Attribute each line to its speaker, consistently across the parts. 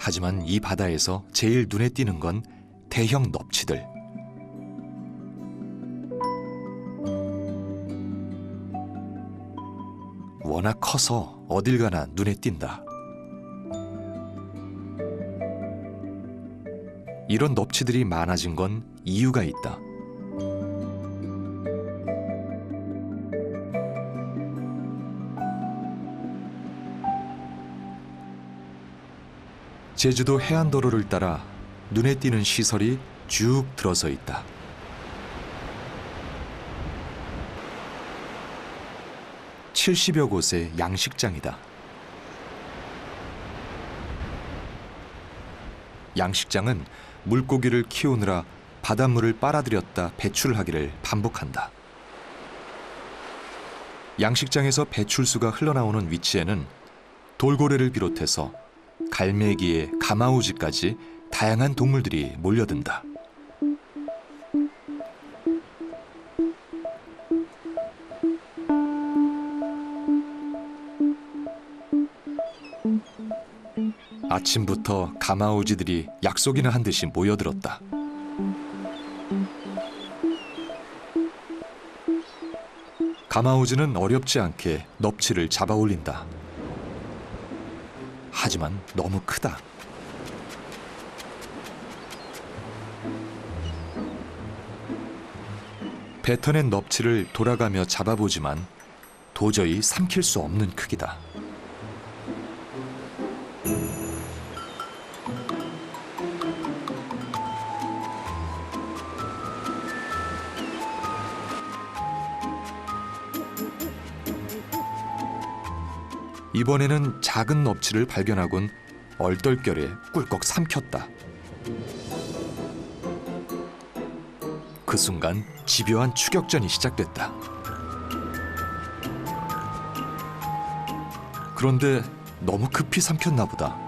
Speaker 1: 하지만 이 바다에서 제일 눈에 띄는 건 대형 넙치들. 워낙 커서 어딜 가나 눈에 띈다. 이런 넙치들이 많아진 건 이유가 있다. 제주도 해안도로를 따라 눈에 띄는 시설이 쭉 들어서 있다. (70여) 곳의 양식장이다. 양식장은 물고기를 키우느라 바닷물을 빨아들였다 배출하기를 반복한다. 양식장에서 배출수가 흘러나오는 위치에는 돌고래를 비롯해서 갈매기에 가마우지까지 다양한 동물들이 몰려든다. 아침부터 가마우지들이 약속이나 한 듯이 모여들었다. 가마우지는 어렵지 않게 넙치를 잡아 올린다. 하지만 너무 크다. 뱉어낸 넙치를 돌아가며 잡아보지만 도저히 삼킬 수 없는 크기다. 이번에는 작은 넙치를 발견하곤 얼떨결에 꿀꺽 삼켰다. 그 순간 집요한 추격전이 시작됐다. 그런데 너무 급히 삼켰나 보다.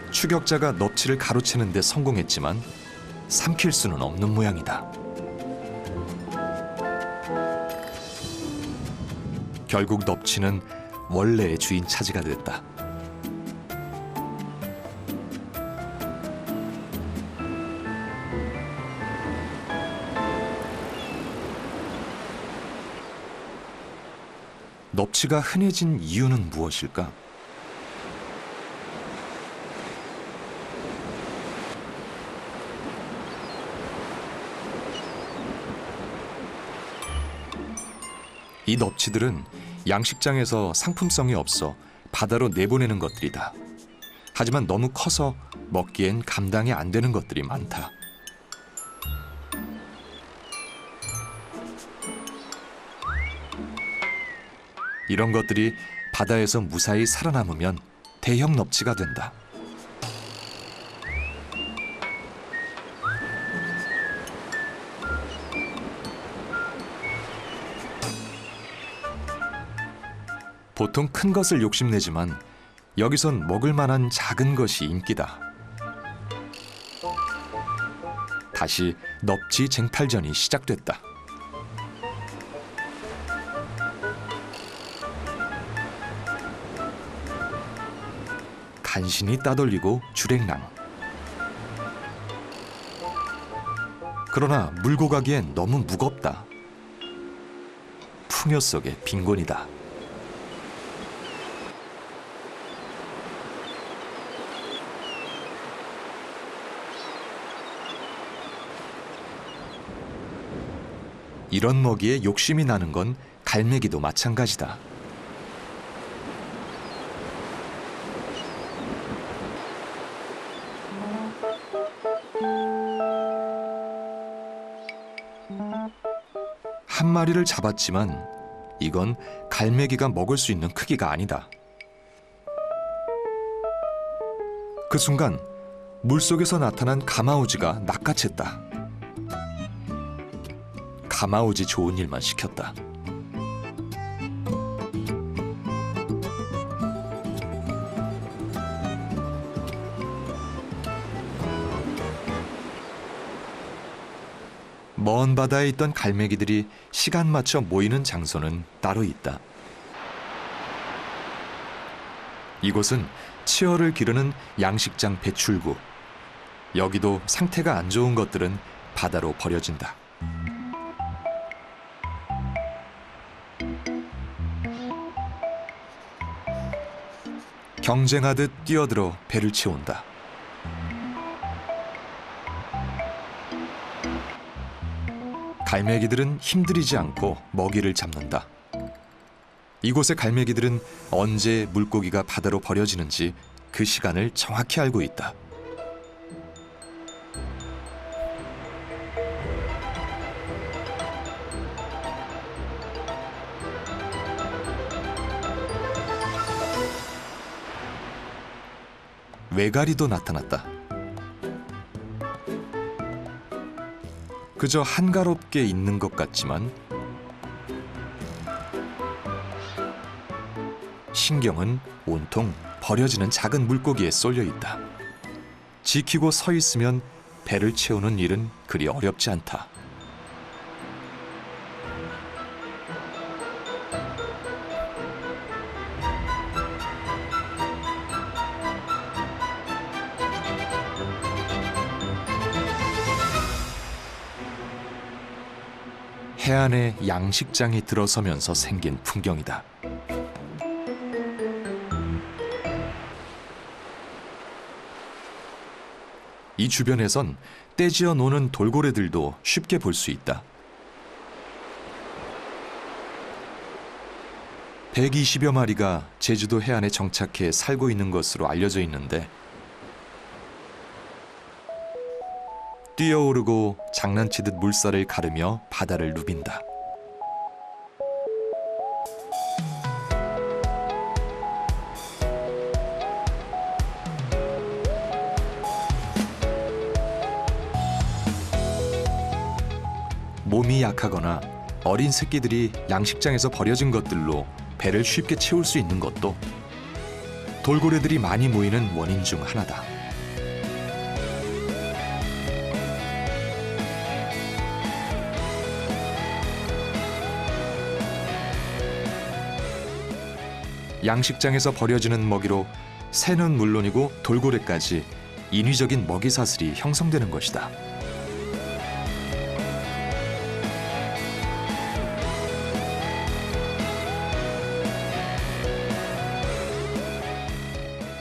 Speaker 1: 추격자가 넙치를 가로채는 데 성공했지만 삼킬 수는 없는 모양이다. 결국 넙치는 원래의 주인 차지가 됐다. 넙치가 흔해진 이유는 무엇일까? 이 넙치들은 양식장에서 상품성이 없어 바다로 내보내는 것들이다. 하지만 너무 커서 먹기엔 감당이 안 되는 것들이 많다. 이런 것들이 바다에서 무사히 살아남으면 대형 넙치가 된다. 보통 큰 것을 욕심내지만 여기선 먹을 만한 작은 것이 인기다. 다시 넙치 쟁탈전이 시작됐다. 간신히 따돌리고 주랭랑. 그러나 물고 가기엔 너무 무겁다. 풍요 속의 빈곤이다. 이런 먹이에 욕심이 나는 건 갈매기도 마찬가지다. 한 마리를 잡았지만 이건 갈매기가 먹을 수 있는 크기가 아니다. 그 순간 물속에서 나타난 가마우지가 낚아챘다. 가마우지 좋은 일만 시켰다. 먼 바다에 있던 갈매기들이 시간 맞춰 모이는 장소는 따로 있다. 이곳은 치어를 기르는 양식장 배출구. 여기도 상태가 안 좋은 것들은 바다로 버려진다. 경쟁하듯 뛰어들어 배를 채운다. 갈매기들은 힘들이지 않고 먹이를 잡는다. 이곳의 갈매기들은 언제 물고기가 바다로 버려지는지 그 시간을 정확히 알고 있다. 외가리도 나타났다. 그저 한가롭게 있는 것 같지만 신경은 온통 버려지는 작은 물고기에 쏠려 있다. 지키고 서 있으면 배를 채우는 일은 그리 어렵지 않다. 해안의 양식장이 들어서면서 생긴 풍경이다. 이 주변에선 떼지어 노는 돌고래들도 쉽게 볼 수 있다. 120여 마리가 제주도 해안에 정착해 살고 있는 것으로 알려져 있는데 뛰어오르고 장난치듯 물살을 가르며 바다를 누빈다. 몸이 약하거나 어린 새끼들이 양식장에서 버려진 것들로 배를 쉽게 채울 수 있는 것도 돌고래들이 많이 모이는 원인 중 하나다. 양식장에서 버려지는 먹이로 새는 물론이고 돌고래까지 인위적인 먹이 사슬이 형성되는 것이다.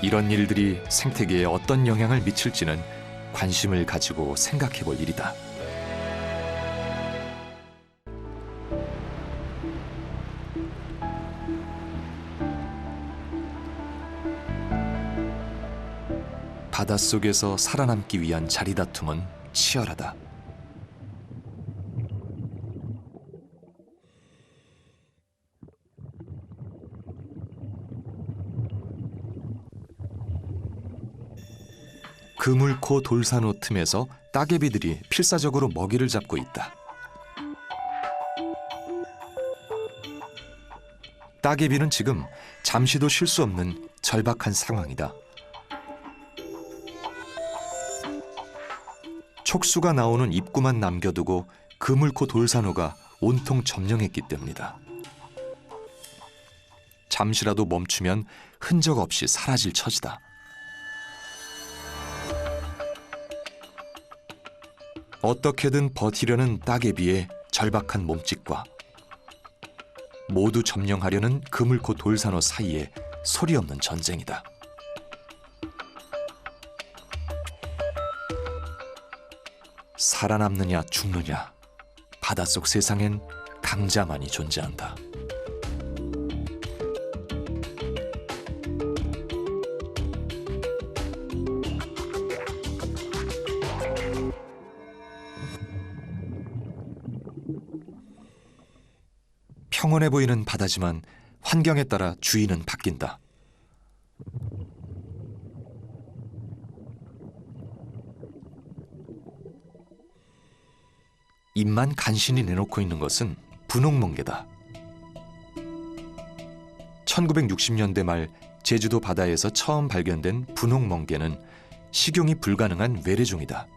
Speaker 1: 이런 일들이 생태계에 어떤 영향을 미칠지는 관심을 가지고 생각해 볼 일이다. 바닷속에서 살아남기 위한 자리다툼은 치열하다. 그물코 돌산호 틈에서 따개비들이 필사적으로 먹이를 잡고 있다. 따개비는 지금 잠시도 쉴 수 없는 절박한 상황이다. 촉수가 나오는 입구만 남겨두고 그물코 돌산호가 온통 점령했기 때문이다. 잠시라도 멈추면 흔적 없이 사라질 처지다. 어떻게든 버티려는 따개비의 절박한 몸짓과 모두 점령하려는 그물코 돌산호 사이에 소리 없는 전쟁이다. 살아남느냐 죽느냐, 바닷속 세상엔 강자만이 존재한다. 평온해 보이는 바다지만 환경에 따라 주인은 바뀐다. 입만 간신히 내놓고 있는 것은 분홍멍게다. 1960년대 말 제주도 바다에서 처음 발견된 분홍멍게는 식용이 불가능한 외래종이다.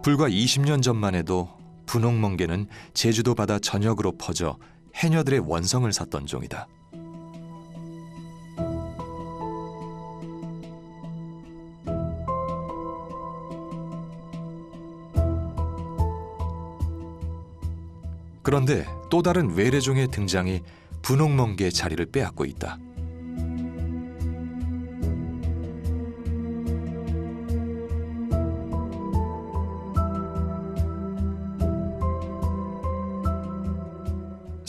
Speaker 1: 불과 20년 전만 해도 분홍멍게는 제주도 바다 전역으로 퍼져 해녀들의 원성을 샀던 종이다. 그런데 또 다른 외래종의 등장이 분홍멍게의 자리를 빼앗고 있다.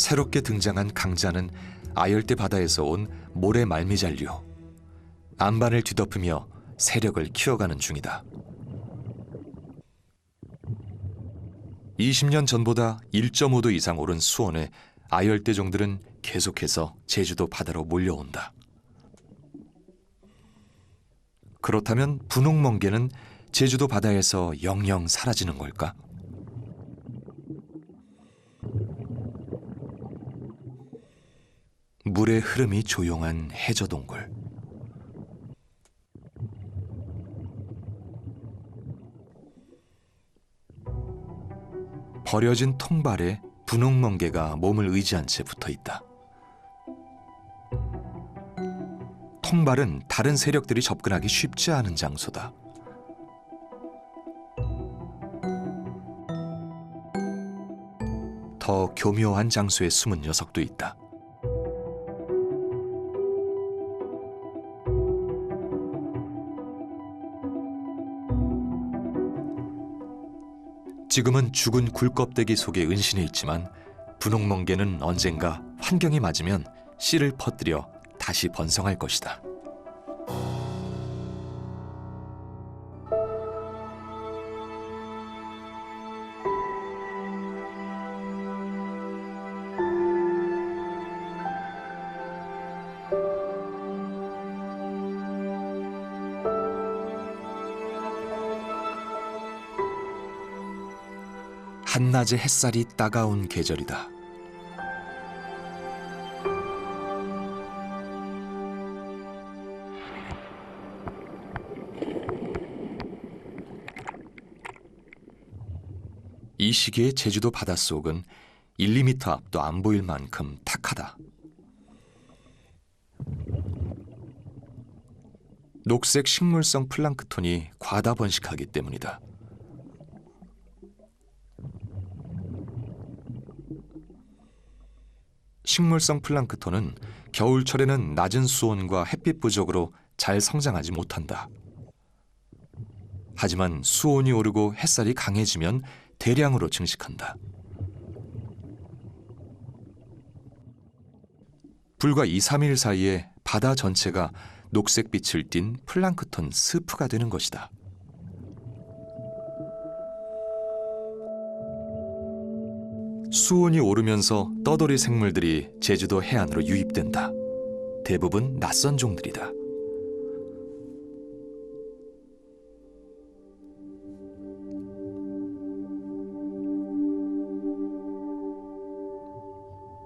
Speaker 1: 새롭게 등장한 강자는 아열대 바다에서 온 모래 말미잘류. 안반을 뒤덮으며 세력을 키워가는 중이다. 20년 전보다 1.5도 이상 오른 수온에 아열대종들은 계속해서 제주도 바다로 몰려온다. 그렇다면 분홍멍게는 제주도 바다에서 영영 사라지는 걸까? 물의 흐름이 조용한 해저동굴. 버려진 통발에 분홍멍게가 몸을 의지한 채 붙어 있다. 통발은 다른 세력들이 접근하기 쉽지 않은 장소다. 더 교묘한 장소에 숨은 녀석도 있다. 지금은 죽은 굴껍데기 속에 은신해 있지만 분홍멍게는 언젠가 환경이 맞으면 씨를 퍼뜨려 다시 번성할 것이다. 한낮의 햇살이 따가운 계절이다. 이 시기에 제주도 바닷속은 1, 2m 앞도 안 보일 만큼 탁하다. 녹색 식물성 플랑크톤이 과다 번식하기 때문이다. 식물성 플랑크톤은 겨울철에는 낮은 수온과 햇빛 부족으로 잘 성장하지 못한다. 하지만 수온이 오르고 햇살이 강해지면 대량으로 증식한다. 불과 2, 3일 사이에 바다 전체가 녹색빛을 띤 플랑크톤 스프가 되는 것이다. 수온이 오르면서 떠돌이 생물들이 제주도 해안으로 유입된다. 대부분 낯선 종들이다.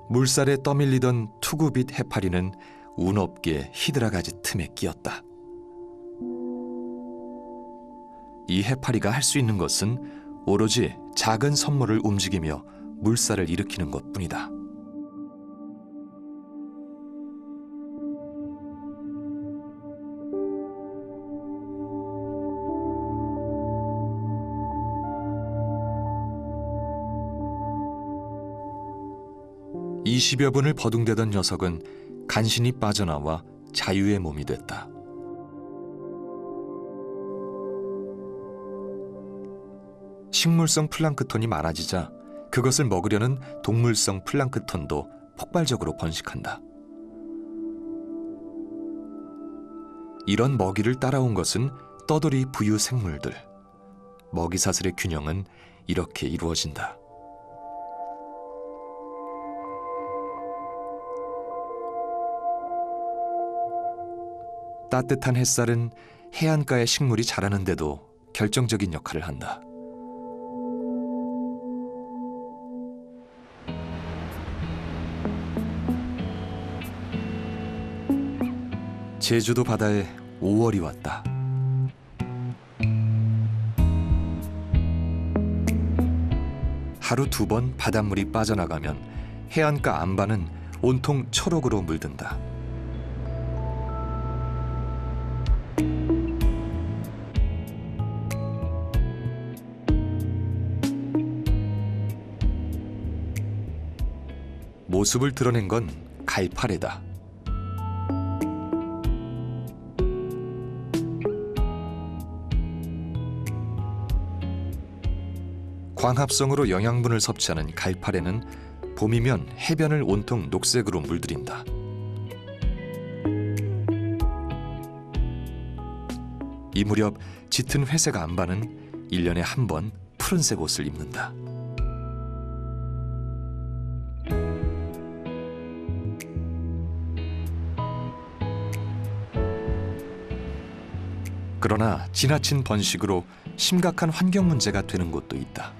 Speaker 1: 물살에 떠밀리던 투구빛 해파리는 운 없게 히드라가지 틈에 끼었다. 이 해파리가 할 수 있는 것은 오로지 작은 선물을 움직이며 물살을 일으키는 것뿐이다. (20여 분을) 버둥대던 녀석은 간신히 빠져나와 자유의 몸이 됐다. 식물성 플랑크톤이 많아지자 그것을 먹으려는 동물성 플랑크톤도 폭발적으로 번식한다. 이런 먹이를 따라온 것은 떠돌이 부유 생물들. 먹이사슬의 균형은 이렇게 이루어진다. 따뜻한 햇살은 해안가의 식물이 자라는 데도 결정적인 역할을 한다. 제주도 바다에 5월이 왔다. 하루 2번 바닷물이 빠져나가면 해안가 안반은 온통 초록으로 물든다. 모습을 드러낸 건 갈파래다. 광합성으로 영양분을 섭취하는 갈파래는 봄이면 해변을 온통 녹색으로 물들인다. 이 무렵 짙은 회색 안반은 1년에 한 번 푸른색 옷을 입는다. 그러나 지나친 번식으로 심각한 환경 문제가 되는 곳도 있다.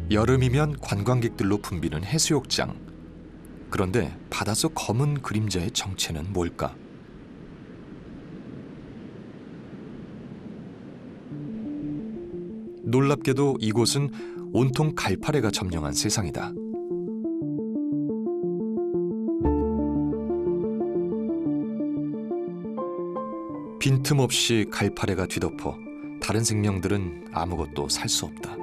Speaker 1: 여름이면 관광객들로 붐비는 해수욕장. 그런데 바닷속 검은 그림자의 정체는 뭘까? 놀랍게도 이곳은 온통 갈파래가 점령한 세상이다. 빈틈없이 갈파래가 뒤덮어 다른 생명들은 아무것도 살 수 없다.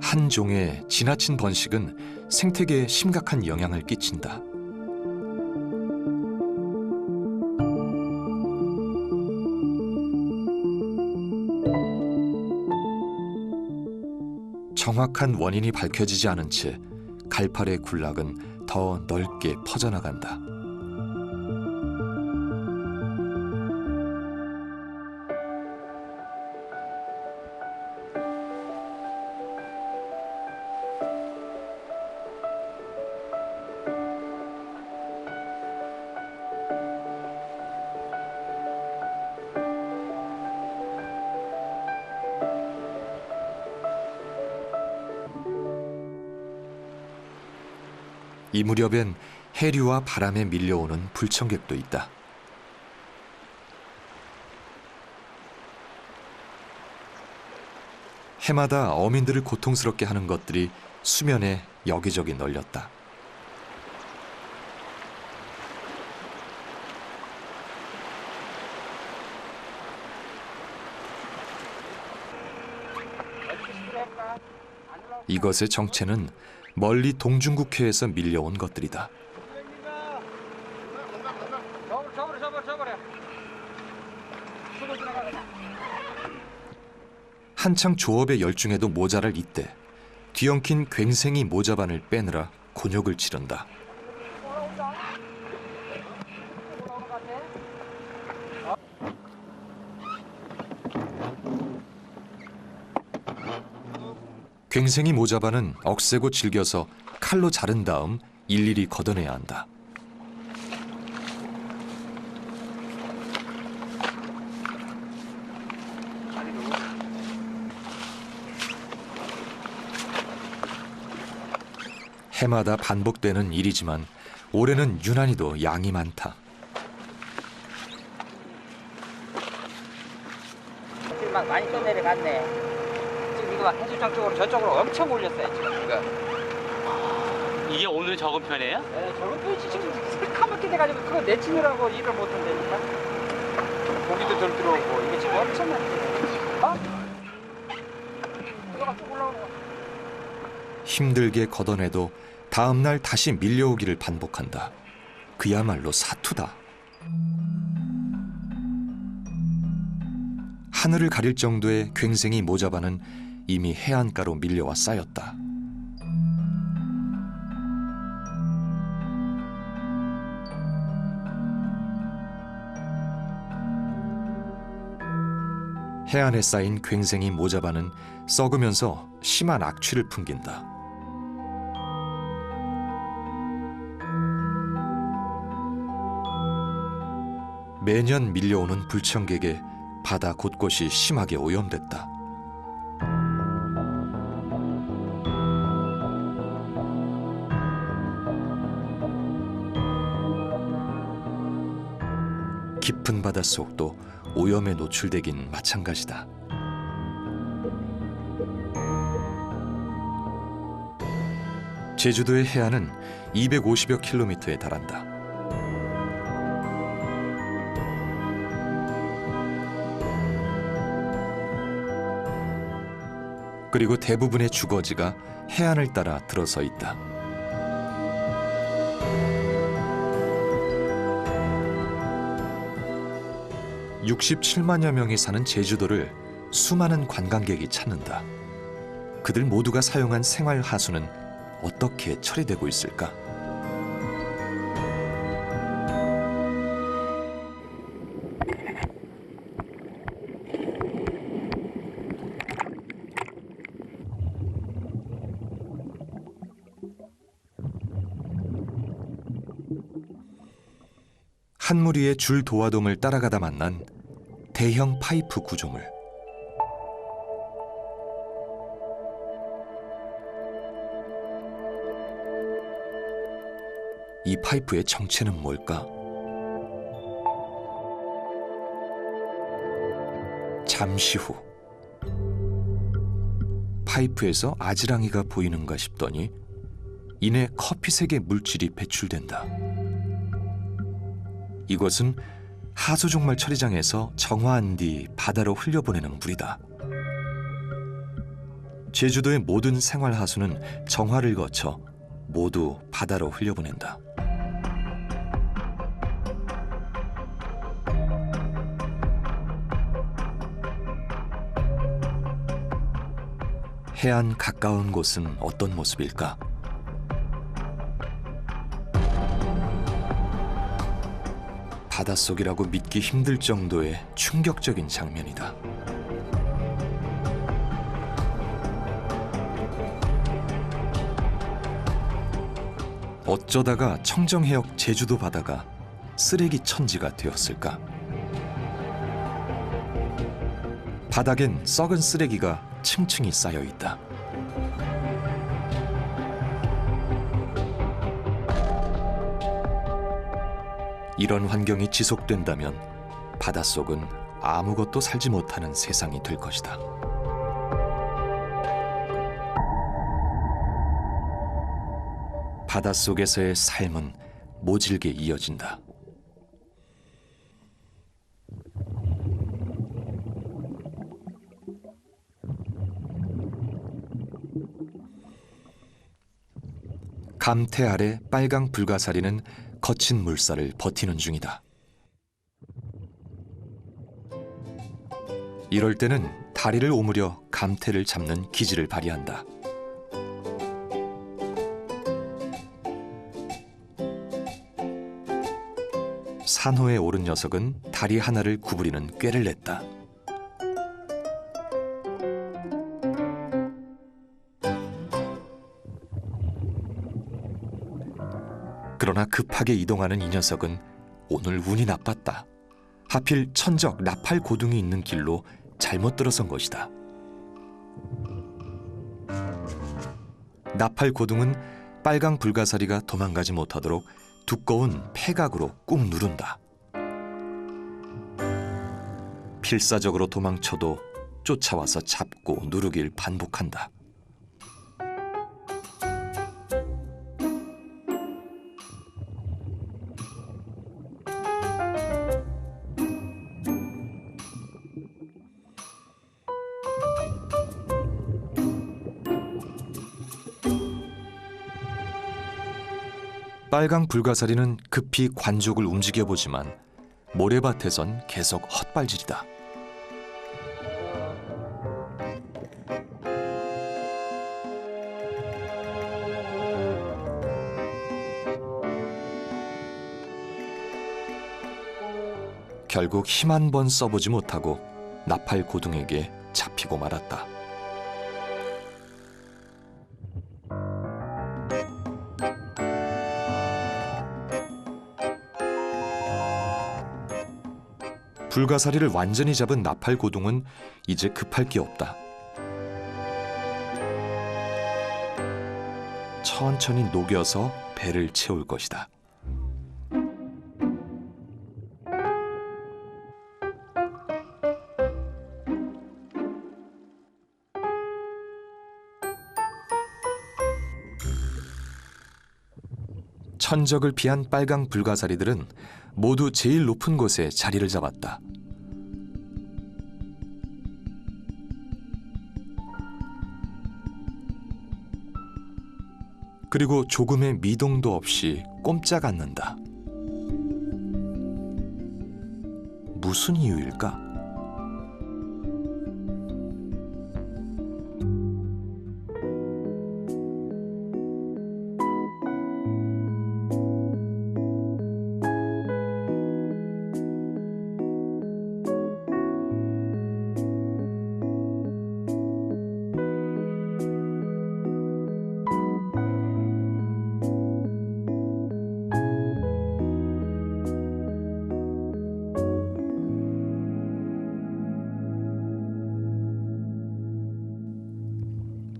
Speaker 1: 한 종의 지나친 번식은 생태계에 심각한 영향을 끼친다. 정확한 원인이 밝혀지지 않은 채 갈파래 군락은 더 넓게 퍼져나간다. 이 무렵엔 해류와 바람에 밀려오는 불청객도 있다. 해마다 어민들을 고통스럽게 하는 것들이 수면에 여기저기 널렸다. 이것의 정체는 멀리 동중국해에서 밀려온 것들이다. 한창 조업에 열중해도 모자랄 이때 뒤엉킨 괭생이 모자반을 빼느라 곤욕을 치른다. 괭생이 모자반은 억세고 질겨서 칼로 자른 다음 일일이 걷어내야 한다. 해마다 반복되는 일이지만 올해는 유난히도 양이 많다.
Speaker 2: 많이 또 내려갔네. 지금 이거 막 해수장 쪽으로 저쪽으로 엄청 몰렸어요 지금.
Speaker 3: 이게 오늘 적은 편이에요?
Speaker 2: 네, 저런 편이지 지금 새카맣게 돼가지고 그거 내치느라고 일을 못 한다니까. 고기도 덜 들어오고 이게 지금 엄청 많이. 이거가 쭉 올라오는 거.
Speaker 1: 힘들게 걷어내도 다음 날 다시 밀려오기를 반복한다. 그야말로 사투다. 하늘을 가릴 정도의 괭생이 모자반은 이미 해안가로 밀려와 쌓였다. 해안에 쌓인 괭생이 모자반은 썩으면서 심한 악취를 풍긴다. 매년 밀려오는 불청객에 바다 곳곳이 심하게 오염됐다. 깊은 바닷속도 오염에 노출되긴 마찬가지다. 제주도의 해안은 250여 킬로미터에 달한다. 그리고 대부분의 주거지가 해안을 따라 들어서 있다. (67만여) 명이 사는 제주도를 수많은 관광객이 찾는다. 그들 모두가 사용한 생활 하수는 어떻게 처리되고 있을까? 한 무리의 줄 도화돔을 따라가다 만난 대형 파이프 구조물. 이 파이프의 정체는 뭘까? 잠시 후 파이프에서 아지랑이가 보이는가 싶더니 이내 커피색의 물질이 배출된다. 이것은 하수종말 처리장에서 정화한 뒤 바다로 흘려보내는 물이다. 제주도의 모든 생활하수는 정화를 거쳐 모두 바다로 흘려보낸다. 해안 가까운 곳은 어떤 모습일까? 바닷속이라고 믿기 힘들 정도의 충격적인 장면이다. 어쩌다가 청정해역 제주도 바다가 쓰레기 천지가 되었을까? 바닥엔 썩은 쓰레기가 층층이 쌓여 있다. 이런 환경이 지속된다면 바닷속은 아무것도 살지 못하는 세상이 될 것이다. 바닷속에서의 삶은 모질게 이어진다. 감태 아래 빨강 불가사리는 거친 물살을 버티는 중이다. 이럴 때는 다리를 오므려 감태를 잡는 기질을 발휘한다. 산호에 오른 녀석은 다리 하나를 구부리는 꾀를 냈다. 그러나 급하게 이동하는 이 녀석은 오늘 운이 나빴다. 하필 천적 나팔 고둥이 있는 길로 잘못 들어선 것이다. 나팔 고둥은 빨강 불가사리가 도망가지 못하도록 두꺼운 폐각으로 꾹 누른다. 필사적으로 도망쳐도 쫓아와서 잡고 누르길 반복한다. 빨강 불가사리는 급히 관족을 움직여보지만 모래밭에선 계속 헛발질이다. 결국 힘 한 번 써보지 못하고 나팔 고둥에게 잡히고 말았다. 불가사리를 완전히 잡은 나팔 고둥은 이제 급할 게 없다. 천천히 녹여서 배를 채울 것이다. 천적을 피한 빨강 불가사리들은 모두 제일 높은 곳에 자리를 잡았다. 그리고 조금의 미동도 없이 꼼짝 않는다. 무슨 이유일까?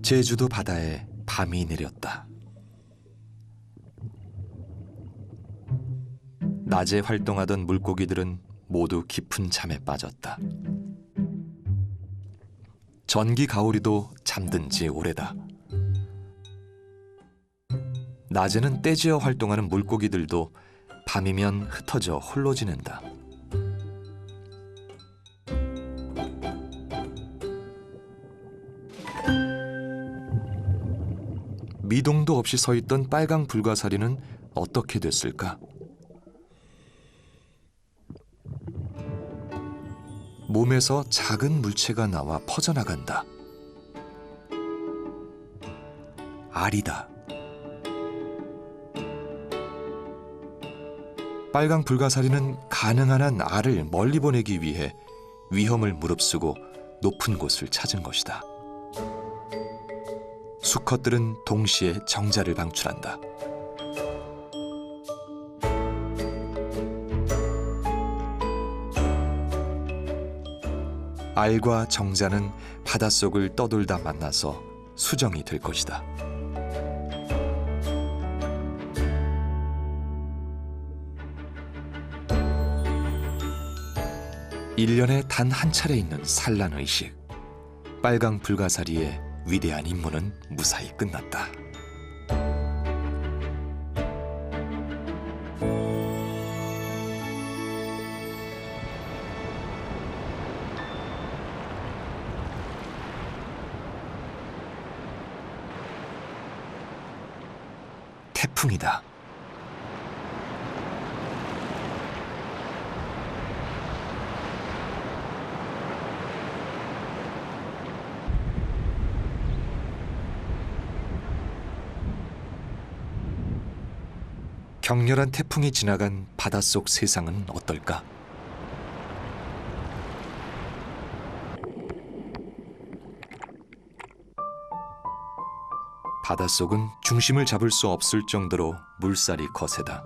Speaker 1: 제주도 바다에 밤이 내렸다. 낮에 활동하던 물고기들은 모두 깊은 잠에 빠졌다. 전기 가오리도 잠든 지 오래다. 낮에는 떼지어 활동하는 물고기들도 밤이면 흩어져 홀로 지낸다. 미동도 없이 서 있던 빨강 불가사리는 어떻게 됐을까? 몸에서 작은 물체가 나와 퍼져나간다. 알이다. 빨강 불가사리는 가능한 한 알을 멀리 보내기 위해 위험을 무릅쓰고 높은 곳을 찾은 것이다. 수컷들은 동시에 정자를 방출한다. 알과 정자는 바닷속을 떠돌다 만나서 수정이 될 것이다. (1년에) 단 한 차례 있는 산란의식. 빨강 불가사리의 위대한 임무는 무사히 끝났다. 태풍이다. 격렬한 태풍이 지나간 바닷속 세상은 어떨까? 바닷속은 중심을 잡을 수 없을 정도로 물살이 거세다.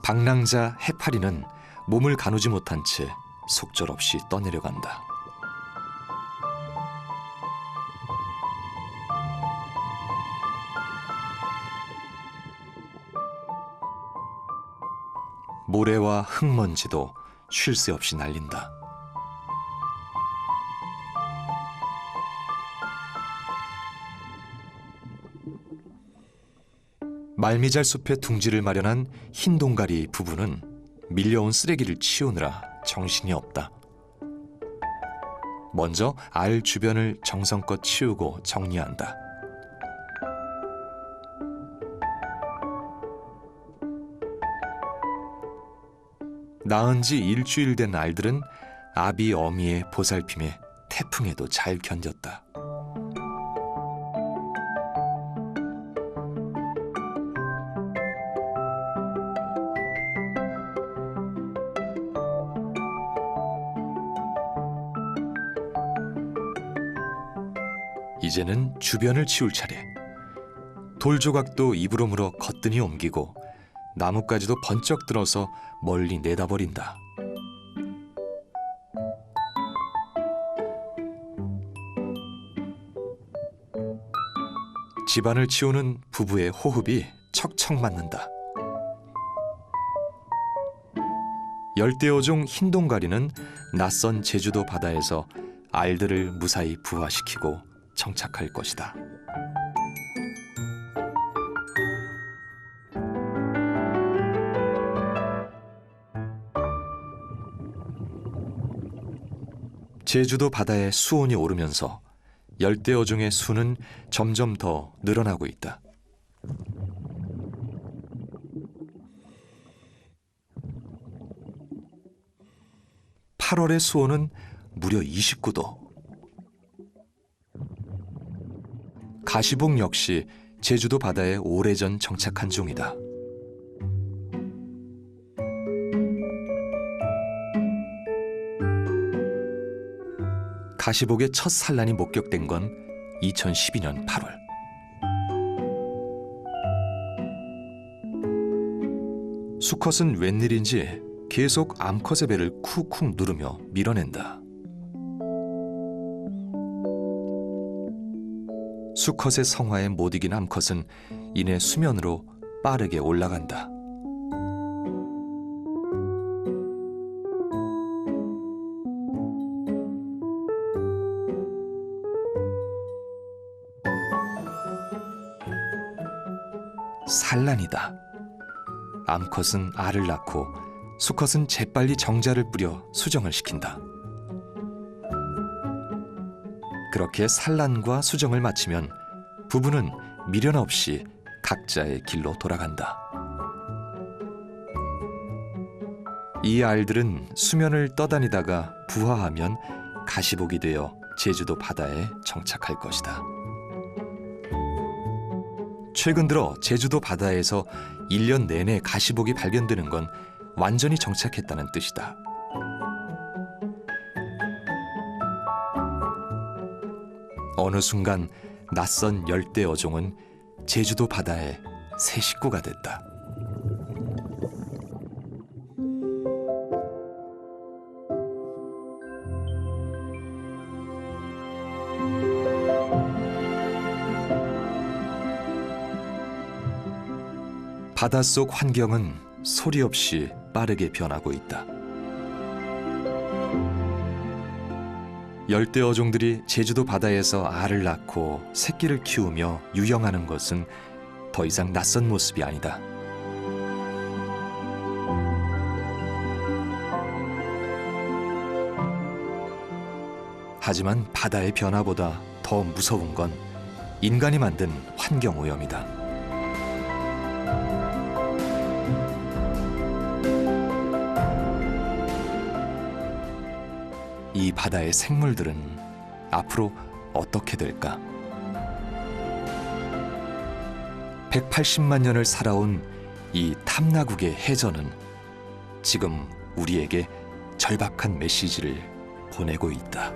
Speaker 1: 방랑자 해파리는 몸을 가누지 못한 채 속절없이 떠내려간다. 모래와 흙먼지도 쉴 새 없이 날린다. 말미잘 숲에 둥지를 마련한 흰동가리 부부는 밀려온 쓰레기를 치우느라 정신이 없다. 먼저 알 주변을 정성껏 치우고 정리한다. 낳은 지 일주일 된 알들은 아비 어미의 보살핌에 태풍에도 잘 견뎠다. 이제는 주변을 치울 차례. 돌 조각도 입으로 물어 거뜬히 옮기고 나뭇가지도 번쩍 들어서 멀리 내다버린다. 집안을 치우는 부부의 호흡이 척척 맞는다. 열대어종 흰동가리는 낯선 제주도 바다에서 알들을 무사히 부화시키고 정착할 것이다. 제주도 바다의 수온이 오르면서 열대 어종의 수는 점점 더 늘어나고 있다. (8월의) 수온은 무려 29도. 가시복 역시 제주도 바다에 오래전 정착한 종이다. 가시복의 첫 산란이 목격된 건 2012년 8월. 수컷은 웬일인지 계속 암컷의 배를 쿡쿡 누르며 밀어낸다. 수컷의 성화에 못 이긴 암컷은 이내 수면으로 빠르게 올라간다. 산란이다. 암컷은 알을 낳고 수컷은 재빨리 정자를 뿌려 수정을 시킨다. 그렇게 산란과 수정을 마치면 부부는 미련 없이 각자의 길로 돌아간다. 이 알들은 수면을 떠다니다가 부화하면 가시복이 되어 제주도 바다에 정착할 것이다. 최근 들어 제주도 바다에서 1년 내내 가시복이 발견되는 건 완전히 정착했다는 뜻이다. 어느 순간 낯선 열대 어종은 제주도 바다의 새 식구가 됐다. 바닷속 환경은 소리 없이 빠르게 변하고 있다. 열대 어종들이 제주도 바다에서 알을 낳고 새끼를 키우며 유영하는 것은 더 이상 낯선 모습이 아니다. 하지만 바다의 변화보다 더 무서운 건 인간이 만든 환경 오염이다. 이 바다의 생물들은 앞으로 어떻게 될까? 180만 년을 살아온 이 탐나국의 해저는 지금 우리에게 절박한 메시지를 보내고 있다.